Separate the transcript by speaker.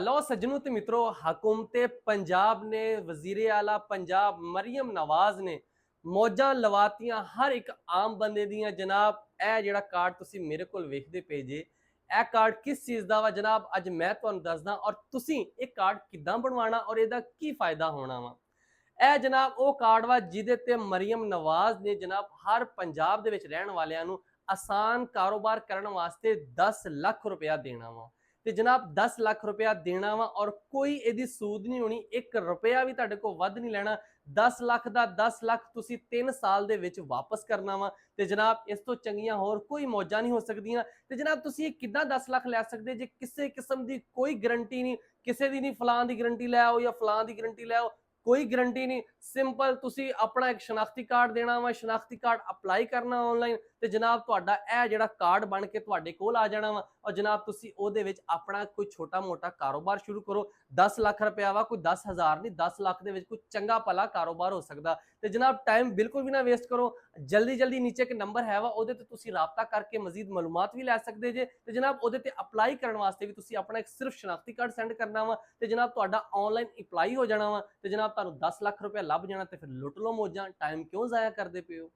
Speaker 1: लो सज्जनों ते मित्रों, हुकूमते पंजाब ने वजीर आला पंजाब मरियम नवाज ने मौजां लवातियां हर एक आम बंदे दियां। जनाब ਇਹ ਜਿਹੜਾ ਕਾਰਡ ਤੁਸੀਂ ਮੇਰੇ ਕੋਲ ਵੇਖਦੇ ਪਏ ਜੇ, ਇਹ ਕਾਰਡ ਕਿਸ ਚੀਜ਼ ਦਾ ਵਾ ਜਨਾਬ, ਅੱਜ ਮੈਂ ਤੁਹਾਨੂੰ ਦੱਸਦਾ ਔਰ ਤੁਸੀਂ ਇਹ ਕਾਰਡ ਕਿੱਦਾਂ ਬਣਵਾਉਣਾ ਔਰ ਇਹਦਾ ਕੀ ਫਾਇਦਾ ਹੋਣਾ ਵਾ। ਇਹ ਜਨਾਬ ਉਹ ਕਾਰਡ ਵਾ ਜਿਹਦੇ ਤੇ ਮਰੀਮ ਨਵਾਜ਼ ਨੇ ਜਨਾਬ ਹਰ ਪੰਜਾਬ ਦੇ ਵਿੱਚ ਰਹਿਣ ਵਾਲਿਆਂ ਨੂੰ ਆਸਾਨ ਕਾਰੋਬਾਰ ਕਰਨ ਵਾਸਤੇ 10 ਲੱਖ ਰੁਪਇਆ ਦੇਣਾ ਵਾ। ਤੇ ਜਨਾਬ 10 ਲੱਖ ਰੁਪਇਆ ਦੇਣਾ ਵਾ ਔਰ ਕੋਈ ਇਹਦੀ ਸੂਦ ਨਹੀਂ ਹੋਣੀ, 1 ਰੁਪਇਆ ਵੀ ਤੁਹਾਡੇ ਕੋਲ ਵੱਧ ਨਹੀਂ ਲੈਣਾ। 10 ਲੱਖ ਦਾ 10 ਲੱਖ ਤੁਸੀਂ 3 ਸਾਲ ਦੇ ਵਿੱਚ ਵਾਪਸ ਕਰਨਾ ਵਾ। ਤੇ ਜਨਾਬ ਇਸ ਤੋਂ ਚੰਗੀਆਂ ਹੋਰ ਕੋਈ ਮੌਜਾਂ ਨਹੀਂ ਹੋ ਸਕਦੀਆਂ। ਤੇ ਜਨਾਬ ਤੁਸੀਂ ਇਹ ਕਿੱਦਾਂ 10 ਲੱਖ ਲੈ ਸਕਦੇ ਜੇ ਕਿਸੇ ਕਿਸਮ ਦੀ ਕੋਈ ਗਰੰਟੀ ਨਹੀਂ, ਕਿਸੇ ਦੀ ਨਹੀਂ ਫਲਾਂ ਦੀ ਗਰੰਟੀ ਲੈ ਆਓ ਜਾਂ ਫਲਾਂ ਦੀ ਗਰੰਟੀ ਲੈ ਆਓ, कोई गरंटी नहीं। सिंपल तुसी अपना एक शनाख्ती कार्ड देना वा, शनाख्ती कार्ड अप्लाई करना ऑनलाइन ते जनाब तुहाडा ए जिहड़ा कार्ड बन के तुहाडे कोल आ जाना वा और जनाब तुसी ओहदे विच अपना कोई छोटा मोटा कारोबार शुरू करो। 10 लाख रुपया वा, कोई 10,000 नहीं, 10 लाख दे विच कोई चंगा भला कारोबार हो सकदा। ते जनाब टाइम बिल्कुल भी ना वेस्ट करो, जल्दी जल्दी नीचे एक नंबर है वा ओहदे ते तुसी राबता करके मजीद मालूमात भी लै सकदे जे। ते जनाब ओहदे ते अप्लाई करन वास्ते भी तुसी अपना एक सिर्फ शनाख्ती कार्ड सेंड करना वा ते जनाब तुहाडा ऑनलाइन अप्लाई हो जाना वा। ते जनाब ਤੁਹਾਨੂੰ 10 ਲੱਖ ਰੁਪਏ ਲੱਭ ਜਾਣਾ ਤੇ ਫਿਰ ਲੁੱਟ ਲਓ ਮੌਜਾਂ। ਟਾਈਮ ਕਿਉਂ ਜ਼ਾਇਆ ਕਰਦੇ ਪਏ ਹੋ।